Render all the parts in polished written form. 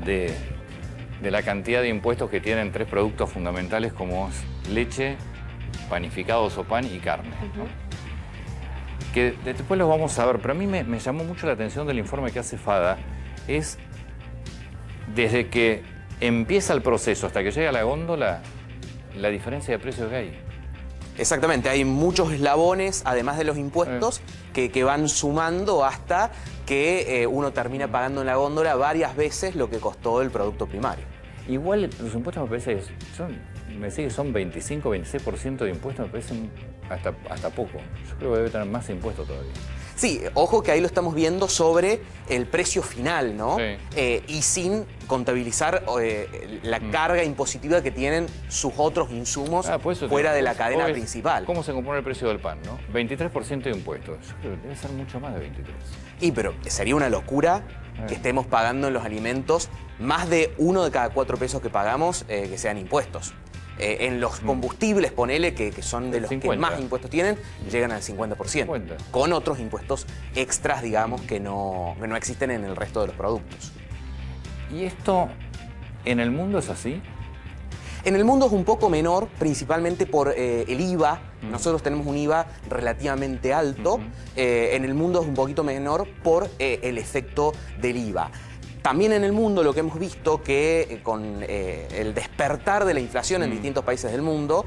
de, de la cantidad de impuestos que tienen tres productos fundamentales como es leche, panificados o pan y carne, ¿no? Que después los vamos a ver, pero a mí me llamó mucho la atención del informe que hace FADA, es desde que empieza el proceso hasta que llega a la góndola, la diferencia de precios que hay. Exactamente, hay muchos eslabones, además de los impuestos, que van sumando hasta que uno termina pagando en la góndola varias veces lo que costó el producto primario. Igual los impuestos me parece que son 25, 26% de impuestos, me parecen hasta poco. Yo creo que debe tener más impuestos todavía. Sí, ojo que ahí lo estamos viendo sobre el precio final, ¿no? Sí. Y sin contabilizar la carga impositiva que tienen sus otros insumos fuera de la cadena principal. ¿Cómo se compone el precio del pan, no? 23% de impuestos. Yo creo que debe ser mucho más de 23. Pero sería una locura que estemos pagando en los alimentos más de 1 de cada 4 pesos que pagamos que sean impuestos. En los combustibles, ponele, que son de los 50. que más impuestos tienen, llegan al 50%. 50. Con otros impuestos extras, digamos, que no existen en el resto de los productos. ¿Y esto en el mundo es así? En el mundo es un poco menor, principalmente por el IVA. Nosotros tenemos un IVA relativamente alto. En el mundo es un poquito menor por el efecto del IVA. También en el mundo lo que hemos visto que con el despertar de la inflación en distintos países del mundo,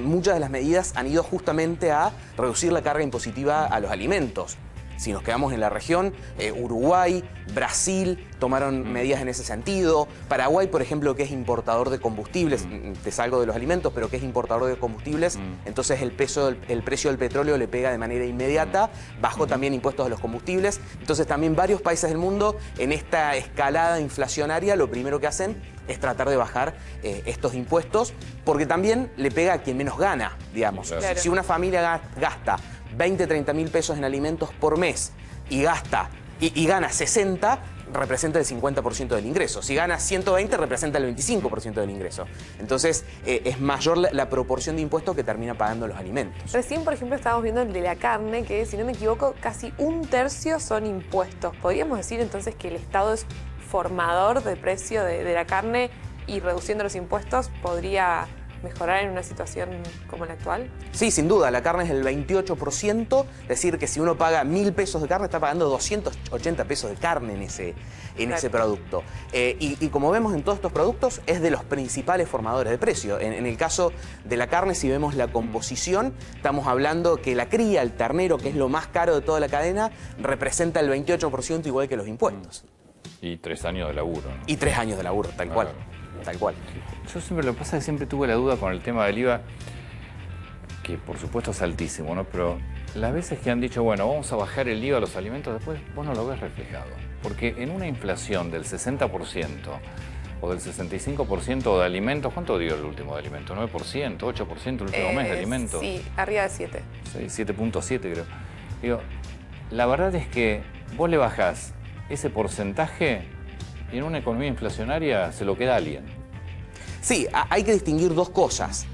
muchas de las medidas han ido justamente a reducir la carga impositiva a los alimentos. Si nos quedamos en la región, Uruguay, Brasil tomaron medidas en ese sentido. Paraguay, por ejemplo, que es importador de combustibles, te salgo de los alimentos, pero que es importador de combustibles, entonces el precio del petróleo le pega de manera inmediata, bajó también impuestos a los combustibles. Entonces también varios países del mundo, en esta escalada inflacionaria, lo primero que hacen es tratar de bajar estos impuestos, porque también le pega a quien menos gana, digamos. Claro. Si una familia gasta 20, 30 mil pesos en alimentos por mes y gana 60, representa el 50% del ingreso. Si gana 120, representa el 25% del ingreso. Entonces, es mayor la proporción de impuestos que termina pagando los alimentos. Recién, por ejemplo, estábamos viendo el de la carne, que si no me equivoco, casi 1/3 son impuestos. ¿Podríamos decir entonces que el Estado es formador de precio de la carne y reduciendo los impuestos podría mejorar en una situación como la actual? Sí, sin duda, la carne es el 28%, es decir, que si uno paga 1.000 pesos de carne, está pagando 280 pesos de carne en ese producto. Y como vemos en todos estos productos, es de los principales formadores de precio. En el caso de la carne, si vemos la composición, estamos hablando que la cría, el ternero, que es lo más caro de toda la cadena, representa el 28% igual que los impuestos. Y 3 años de laburo, ¿no? Y 3 años de laburo, tal cual. Tal cual. Yo siempre, lo que pasa es que siempre tuve la duda con el tema del IVA, que por supuesto es altísimo, ¿no? Pero las veces que han dicho, bueno, vamos a bajar el IVA a los alimentos, después vos no lo ves reflejado. Porque en una inflación del 60% o del 65% de alimentos, ¿cuánto dio el último de alimentos? ¿9%? ¿8% el último mes de alimentos? Sí, arriba de 7. 7.7 creo. Digo, la verdad es que vos le bajás ese porcentaje y en una economía inflacionaria se lo queda a alguien. Sí, hay que distinguir dos cosas.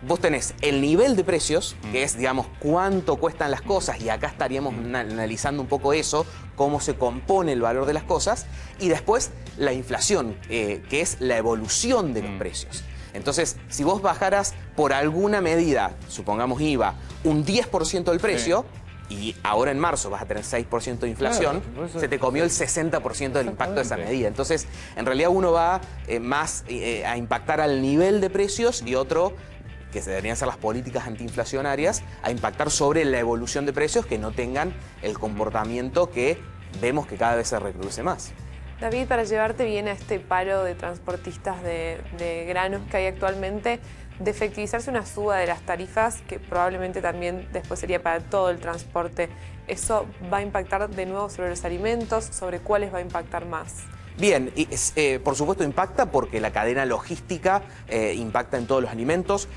Vos tenés el nivel de precios, que es, digamos, cuánto cuestan las cosas, y acá estaríamos analizando un poco eso, cómo se compone el valor de las cosas, y después la inflación, que es la evolución de los precios. Entonces, si vos bajaras por alguna medida, supongamos IVA, un 10% del precio, y ahora en marzo vas a tener 6% de inflación, claro, se te comió el 60% del impacto de esa medida. Entonces, en realidad uno va más a impactar al nivel de precios y otro, que se deberían ser las políticas antiinflacionarias, a impactar sobre la evolución de precios que no tengan el comportamiento que vemos que cada vez se recrudece más. David, para llevarte bien a este paro de transportistas de granos que hay actualmente, de efectivizarse una suba de las tarifas, que probablemente también después sería para todo el transporte, ¿eso va a impactar de nuevo sobre los alimentos? ¿Sobre cuáles va a impactar más? Bien, y por supuesto impacta porque la cadena logística impacta en todos los alimentos.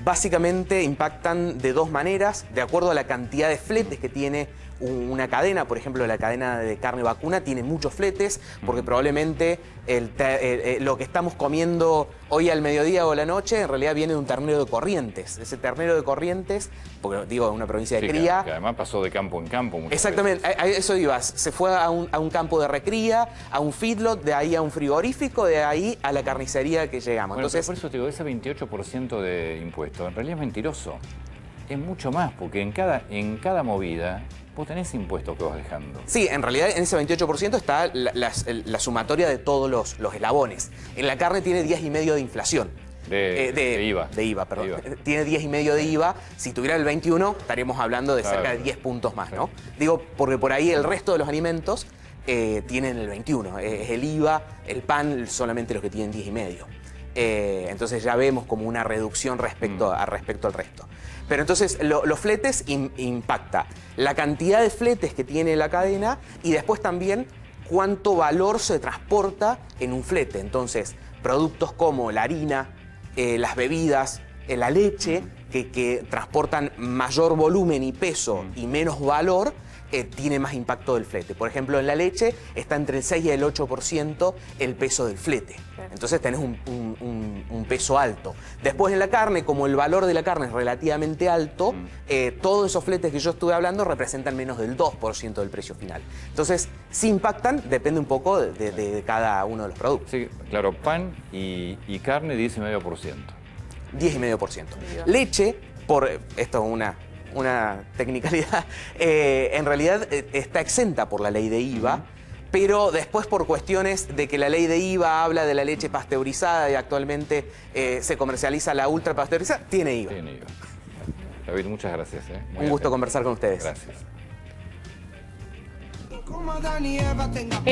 Básicamente impactan de dos maneras, de acuerdo a la cantidad de fletes que tiene una cadena, por ejemplo, la cadena de carne vacuna tiene muchos fletes, porque probablemente lo que estamos comiendo hoy al mediodía o a la noche en realidad viene de un ternero de Corrientes. Ese ternero de Corrientes, porque digo, una provincia de Sí, cría. que además pasó de campo en campo muchas Exactamente, veces. a eso ibas. Se fue a un campo de recría, a un feedlot, de ahí a un frigorífico, de ahí a la carnicería que llegamos. Bueno, Entonces, por eso te digo, ese 28% de impuesto en realidad es mentiroso. Es mucho más, porque en cada movida vos tenés impuestos que vas dejando. sí, en realidad en ese 28% está la sumatoria de todos los eslabones. En la carne tiene 10,5 de inflación. De IVA. De IVA, perdón. De IVA. Tiene 10,5 de IVA. Si tuviera el 21, estaríamos hablando de cerca de 10 puntos más, ¿no? Digo, porque por ahí el resto de los alimentos tienen el 21. Es el IVA, el pan, solamente los que tienen 10,5. Entonces ya vemos como una reducción respecto al resto. Pero entonces los fletes impacta la cantidad de fletes que tiene la cadena y después también cuánto valor se transporta en un flete. Entonces, productos como la harina, las bebidas, la leche, que transportan mayor volumen y peso y menos valor, tiene más impacto del flete. Por ejemplo, en la leche está entre el 6 y el 8% el peso del flete. Entonces tenés un peso alto. Después en la carne, como el valor de la carne es relativamente alto, todos esos fletes que yo estuve hablando representan menos del 2% del precio final. Entonces, si impactan, depende un poco de cada uno de los productos. Sí, claro, pan y carne 10,5%. 10,5%. Leche, esto es una tecnicalidad, en realidad está exenta por la ley de IVA, pero después por cuestiones de que la ley de IVA habla de la leche pasteurizada y actualmente se comercializa la ultra pasteurizada, tiene IVA. Tiene IVA. David, muchas gracias. Muy Un gusto atento. conversar con ustedes. Gracias.